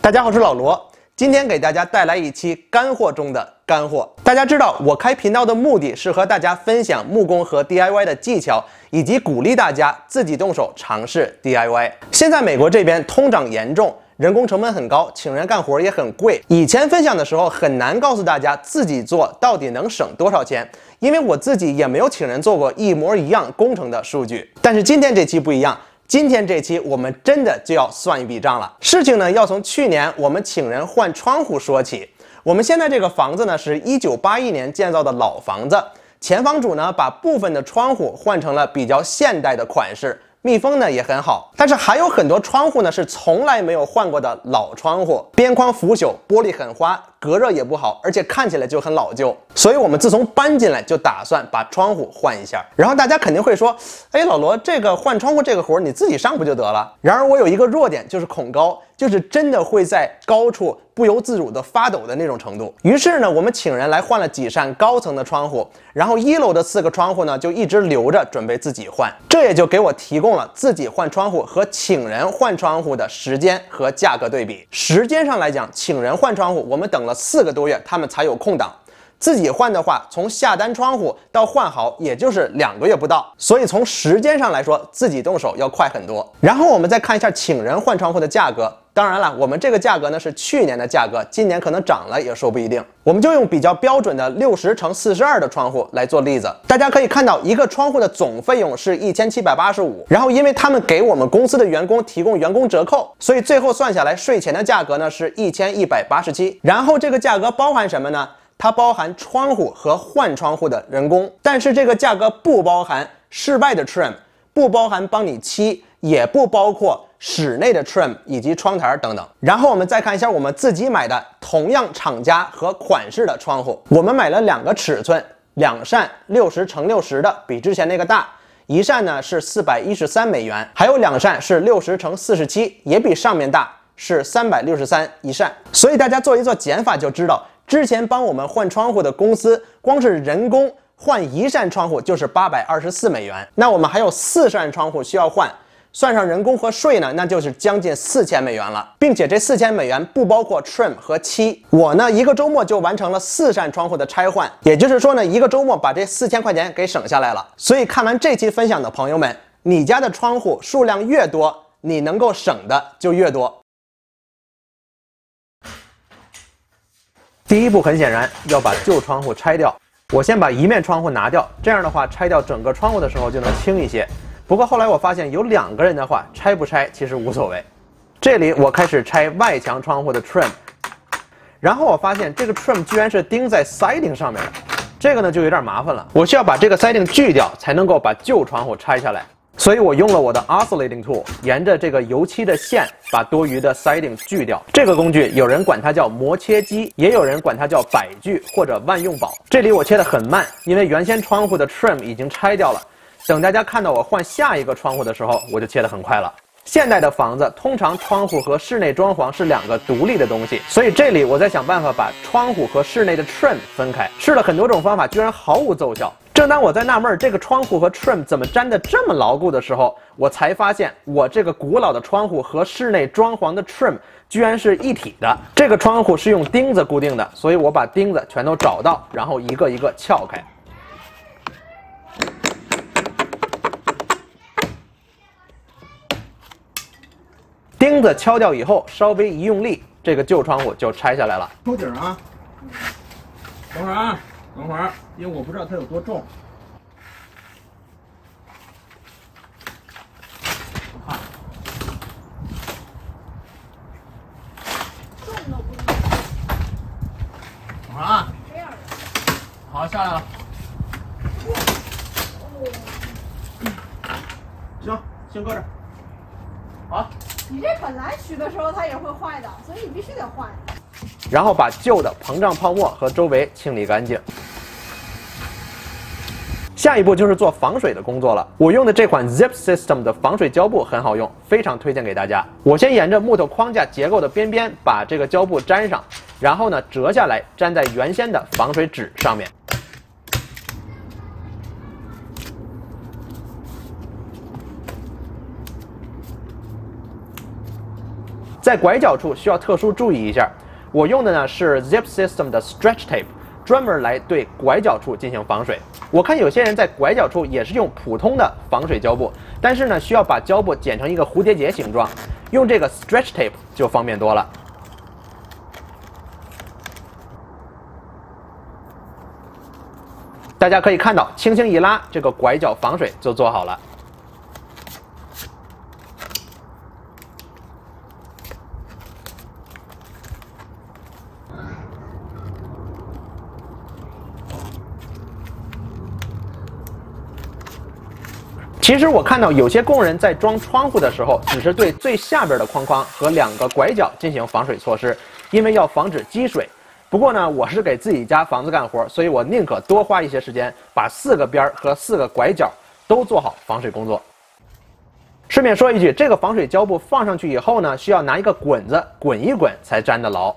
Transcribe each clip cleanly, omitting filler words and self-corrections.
大家好，我是老罗，今天给大家带来一期干货中的干货。大家知道，我开频道的目的是和大家分享木工和 DIY 的技巧，以及鼓励大家自己动手尝试 DIY。现在美国这边通胀严重，人工成本很高，请人干活也很贵。以前分享的时候很难告诉大家自己做到底能省多少钱，因为我自己也没有请人做过一模一样工程的数据。但是今天这期不一样。今天这期我们真的就要算一笔账了。事情呢，要从去年我们请人换窗户说起。我们现在这个房子呢是1981年建造的老房子，前房主呢把部分的窗户换成了比较现代的款式，密封呢也很好。但是还有很多窗户呢是从来没有换过的老窗户，边框腐朽，玻璃很花，隔热也不好，而且看起来就很老旧。所以我们自从搬进来就打算把窗户换一下。然后大家肯定会说，哎，老罗，这个换窗户这个活你自己上不就得了？然而我有一个弱点，就是恐高，就是真的会在高处不由自主的发抖的那种程度。于是呢，我们请人来换了几扇高层的窗户，然后1楼的4个窗户呢就一直留着，准备自己换。这也就给我提供了自己换窗户和请人换窗户的时间和价格对比。时间上来讲，请人换窗户我们等了4个多月，他们才有空档。自己换的话，从下单窗户到换好，也就是2个月不到，所以从时间上来说，自己动手要快很多。然后我们再看一下请人换窗户的价格。当然了，我们这个价格呢是去年的价格，今年可能涨了也说不一定。我们就用比较标准的60×42的窗户来做例子。大家可以看到，一个窗户的总费用是1785，然后因为他们给我们公司的员工提供员工折扣，所以最后算下来税前的价格呢是1187。然后这个价格包含什么呢？它包含窗户和换窗户的人工，但是这个价格不包含室外的 trim， 不包含帮你漆，也不包括室内的 trim 以及窗台等等。然后我们再看一下我们自己买的同样厂家和款式的窗户，我们买了2个尺寸，2扇60×60的，比之前那个大。一扇呢是413美元，还有2扇是60×47，也比上面大，是363一扇。所以大家做一做减法就知道。之前帮我们换窗户的公司，光是人工换1扇窗户就是824美元。那我们还有4扇窗户需要换，算上人工和税呢，那就是将近4000美元了。并且这4000美元不包括 trim 和漆。我呢1个周末就完成了4扇窗户的拆换，也就是说呢1个周末把这4000块钱给省下来了。所以看完这期分享的朋友们，你家的窗户数量越多，你能够省的就越多。第一步很显然要把旧窗户拆掉，我先把一面窗户拿掉，这样的话拆掉整个窗户的时候就能轻一些。不过后来我发现有2个人的话，拆不拆其实无所谓。这里我开始拆外墙窗户的 trim， 然后我发现这个 trim 居然是钉在 siding 上面的，这个呢就有点麻烦了，我需要把这个 siding 锯掉才能够把旧窗户拆下来。所以我用了我的 oscillating tool， 沿着这个油漆的线把多余的 siding 锯掉。这个工具有人管它叫磨切机，也有人管它叫百锯或者万用宝。这里我切得很慢，因为原先窗户的 trim 已经拆掉了。等大家看到我换下一个窗户的时候，我就切得很快了。现代的房子通常窗户和室内装潢是2个独立的东西，所以这里我在想办法把窗户和室内的 trim 分开，试了很多种方法，居然毫无奏效。正当我在纳闷这个窗户和 trim 怎么粘得这么牢固的时候，我才发现我这个古老的窗户和室内装潢的 trim 居然是一体的。这个窗户是用钉子固定的，所以我把钉子全都找到，然后一个一个撬开。钉子敲掉以后，稍微一用力，这个旧窗户就拆下来了。抽底啊！等会儿啊，等会儿，因为我不知道它有多重。啊！重都不能。等会儿啊！这样的。好，下来了。行，先搁这儿。好。你这本来取的时候它也会坏的，所以你必须得换。然后把旧的膨胀泡沫和周围清理干净。下一步就是做防水的工作了。我用的这款 Zip System 的防水胶布很好用，非常推荐给大家。我先沿着木头框架结构的边边把这个胶布粘上，然后呢折下来粘在原先的防水纸上面。在拐角处需要特殊注意一下，我用的呢是 Zip System 的 Stretch Tape， 专门来对拐角处进行防水。我看有些人在拐角处也是用普通的防水胶布，但是呢需要把胶布剪成一个蝴蝶结形状，用这个 Stretch Tape 就方便多了。大家可以看到，轻轻一拉，这个拐角防水就做好了。其实我看到有些工人在装窗户的时候，只是对最下边的框框和2个拐角进行防水措施，因为要防止积水。不过呢，我是给自己家房子干活，所以我宁可多花一些时间，把4个边和4个拐角都做好防水工作。顺便说一句，这个防水胶布放上去以后呢，需要拿一个滚子滚一滚才粘得牢。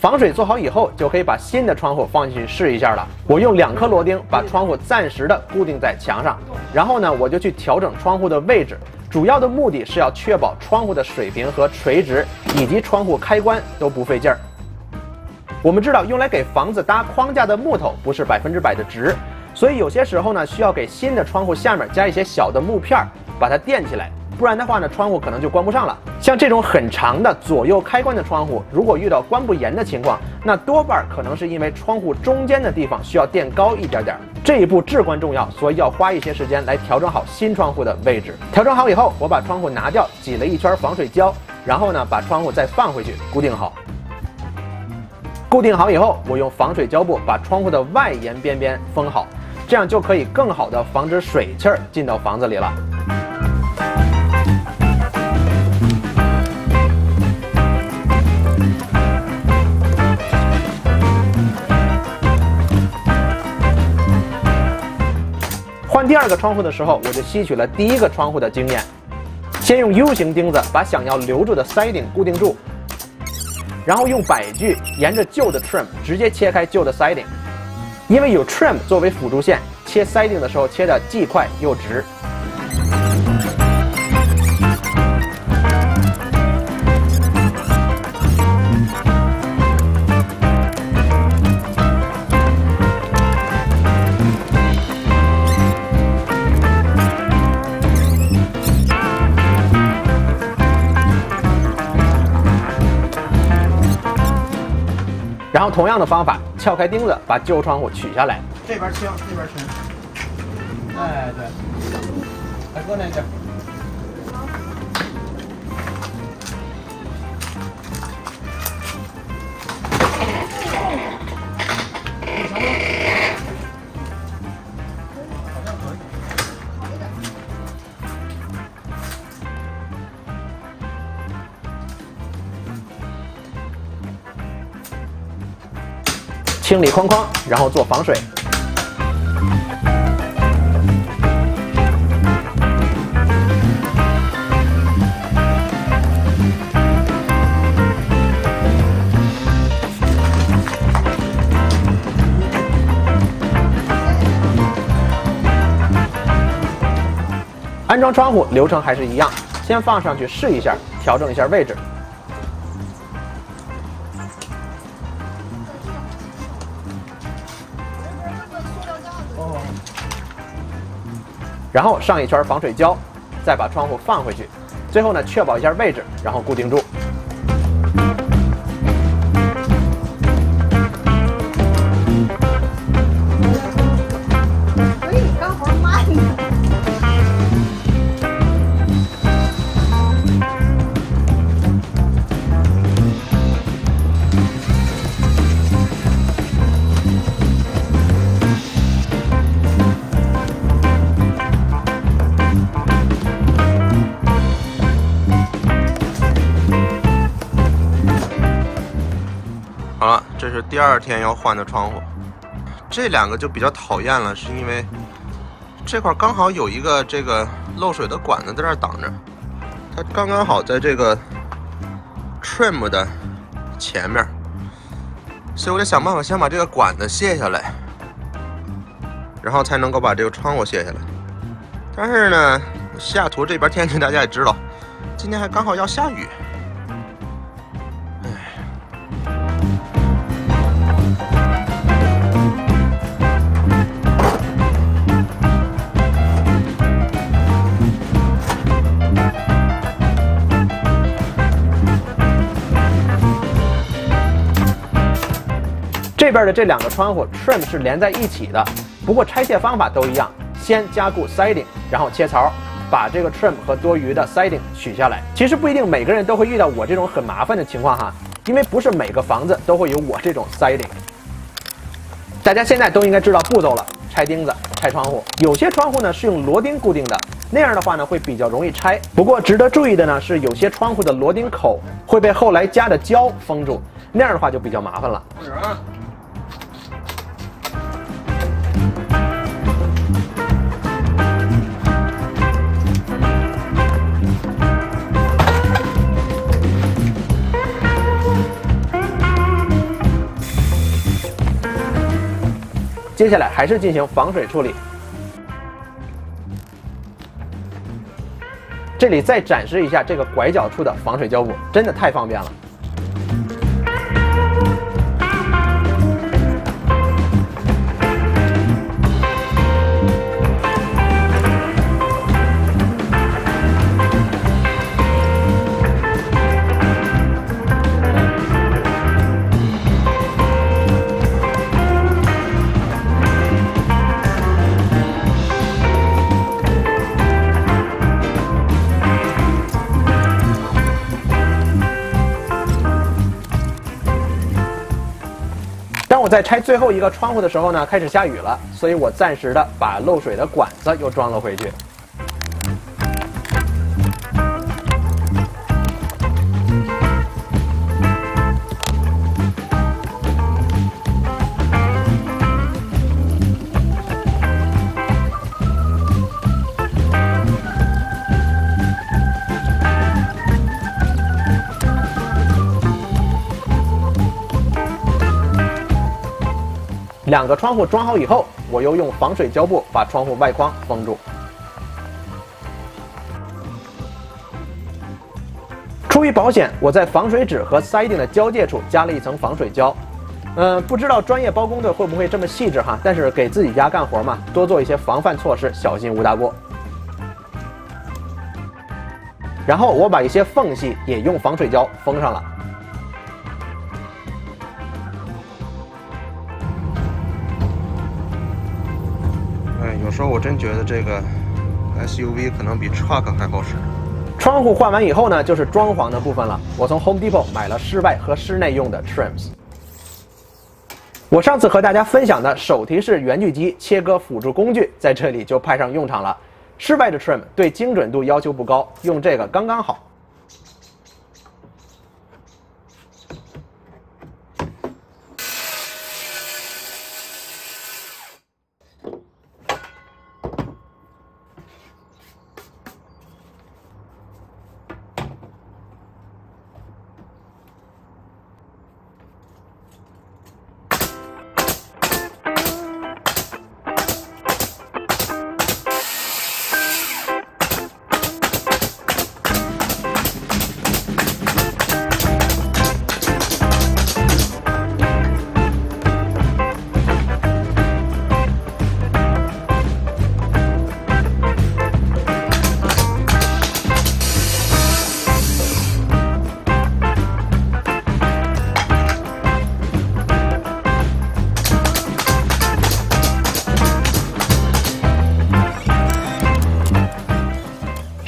防水做好以后，就可以把新的窗户放进去试一下了。我用2颗螺钉把窗户暂时的固定在墙上，然后呢，我就去调整窗户的位置。主要的目的是要确保窗户的水平和垂直，以及窗户开关都不费劲儿。我们知道，用来给房子搭框架的木头不是100%的直，所以有些时候呢，需要给新的窗户下面加一些小的木片，把它垫起来。不然的话呢，窗户可能就关不上了。像这种很长的左右开关的窗户，如果遇到关不严的情况，那多半可能是因为窗户中间的地方需要垫高一点点。这一步至关重要，所以要花一些时间来调整好新窗户的位置。调整好以后，我把窗户拿掉，挤了一圈防水胶，然后呢，把窗户再放回去，固定好。固定好以后，我用防水胶布把窗户的外沿边边封好，这样就可以更好的防止水气进到房子里了。换第2个窗户的时候，我就吸取了第1个窗户的经验，先用 U 型钉子把想要留住的 siding 固定住，然后用摆锯沿着旧的 trim 直接切开旧的 siding， 因为有 trim 作为辅助线，切 siding 的时候切得既快又直。然后同样的方法，撬开钉子，把旧窗户取下来。这边轻，这边沉。哎，对。大哥那边。清理框框，然后做防水。安装窗户流程还是一样，先放上去试一下，调整一下位置。然后上一圈防水胶，再把窗户放回去，最后呢确保一下位置，然后固定住。所以你干活慢呢。好了，这是第2天要换的窗户。这2个就比较讨厌了，是因为这块刚好有一个这个漏水的管子在这儿挡着，它刚刚好在这个 trim 的前面，所以我得想办法先把这个管子卸下来，然后才能够把这个窗户卸下来。但是呢，西雅图这边天气大家也知道，今天还刚好要下雨。 这边的这两个窗户 trim 是连在一起的，不过拆卸方法都一样，先加固 siding， 然后切槽，把这个 trim 和多余的 siding 取下来。其实不一定每个人都会遇到我这种很麻烦的情况哈，因为不是每个房子都会有我这种 siding。大家现在都应该知道步骤了，拆钉子、拆窗户。有些窗户呢是用螺钉固定的，那样的话呢会比较容易拆。不过值得注意的呢是，有些窗户的螺钉口会被后来加的胶封住，那样的话就比较麻烦了。开始啊！ 接下来还是进行防水处理。这里再展示一下这个拐角处的防水胶布，真的太方便了。当我在拆最后一个窗户的时候呢，开始下雨了，所以我暂时的把漏水的管子又装了回去。两个窗户装好以后，我又用防水胶布把窗户外框封住。出于保险，我在防水纸和 siding 的交界处加了一层防水胶。不知道专业包工队会不会这么细致哈？但是给自己家干活嘛，多做一些防范措施，小心无大过。然后我把一些缝隙也用防水胶封上了。 有时候我真觉得这个 SUV 可能比 truck 还好使。窗户换完以后呢，就是装潢的部分了。我从 Home Depot 买了室外和室内用的 trims。我上次和大家分享的手提式圆锯机切割辅助工具，在这里就派上用场了。室外的 trim 对精准度要求不高，用这个刚刚好。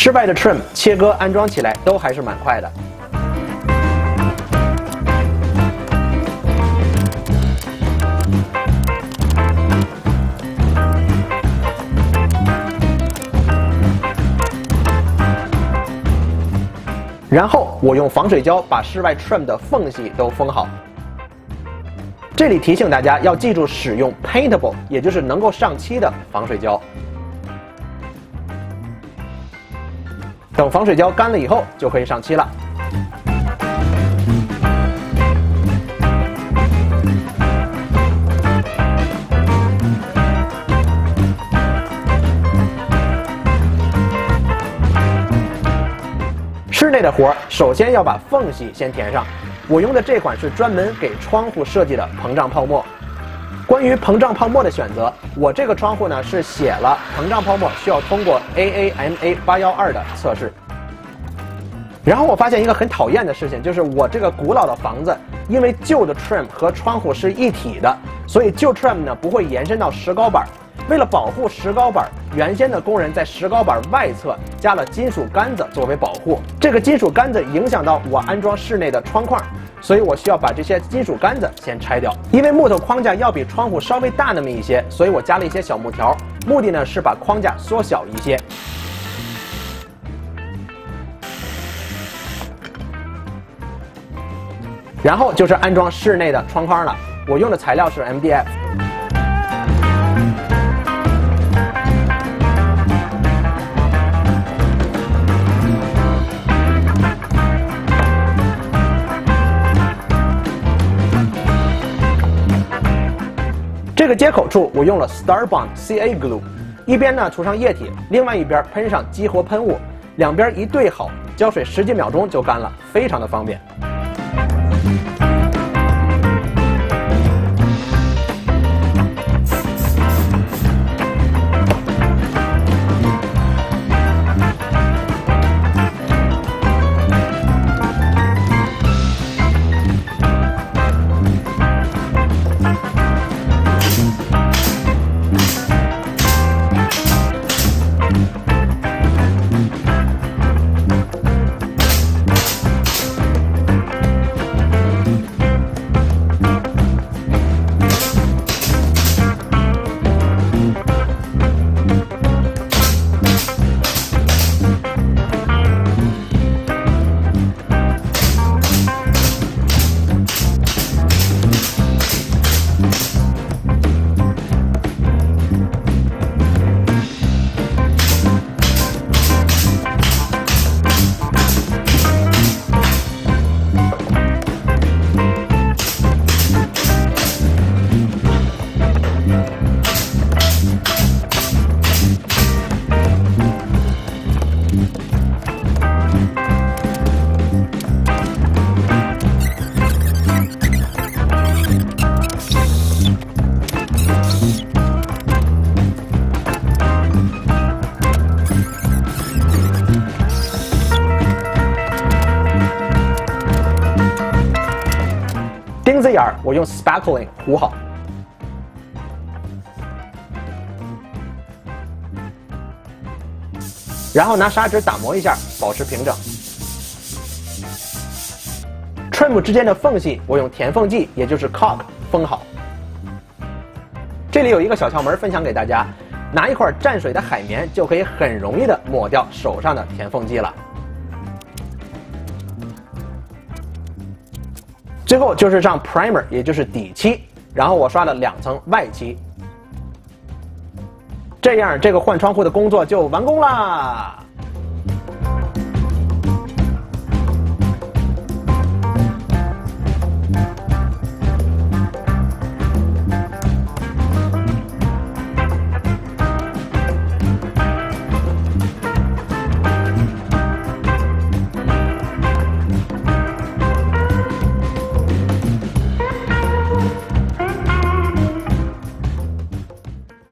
室外的 trim 切割安装起来都还是蛮快的。然后我用防水胶把室外 trim 的缝隙都封好。这里提醒大家要记住使用 paintable， 也就是能够上漆的防水胶。 等防水胶干了以后，就可以上漆了。的活，首先要把缝隙先填上。我用的这款是专门给窗户设计的膨胀泡沫。关于膨胀泡沫的选择，我这个窗户呢是写了膨胀泡沫需要通过 AAMA 812的测试。然后我发现一个很讨厌的事情，就是我这个古老的房子，因为旧的 trim 和窗户是一体的，所以旧 trim 呢不会延伸到石膏板。为了保护石膏板，原先的工人在石膏板外侧加了金属杆子作为保护。这个金属杆子影响到我安装室内的窗框，所以我需要把这些金属杆子先拆掉。因为木头框架要比窗户稍微大那么一些，所以我加了一些小木条，目的呢是把框架缩小一些。然后就是安装室内的窗框了，我用的材料是 MDF。这个接口处我用了 Starbond CA Glue， 一边呢涂上液体，另外一边喷上激活喷雾，两边一对好，浇水10几秒钟就干了，非常的方便。钉子眼儿我用 spackling 糊好，然后拿砂纸打磨一下，保持平整。trim 之间的缝隙我用填缝剂，也就是 caulk 封好。这里有一个小窍门分享给大家，拿一块蘸水的海绵就可以很容易的抹掉手上的填缝剂了。最后就是上 primer， 也就是底漆，然后我刷了2层外漆，这样这个换窗户的工作就完工啦。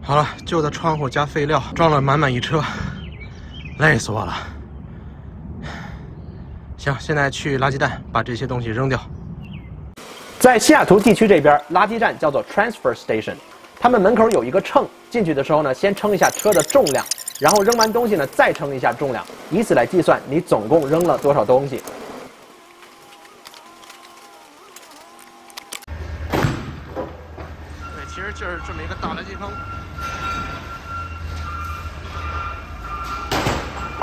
好了，旧的窗户加废料装了满满一车，累死我了。行，现在去垃圾站把这些东西扔掉。在西雅图地区这边，垃圾站叫做 transfer station， 他们门口有一个秤，进去的时候呢，先称一下车的重量，然后扔完东西呢，再称一下重量，以此来计算你总共扔了多少东西。对，其实就是这么一个大垃圾坑。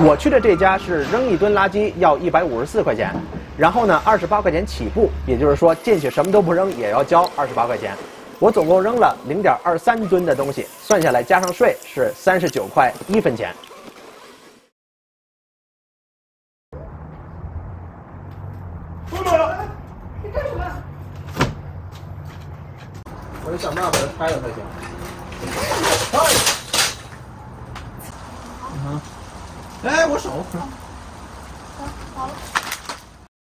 我去的这家是扔1吨垃圾要154块钱，然后呢28块钱起步，也就是说进去什么都不扔也要交28块钱。我总共扔了0.23吨的东西，算下来加上税是39块1分钱。你干什么？我得想办法把它拆了才行。哎，我手。好了。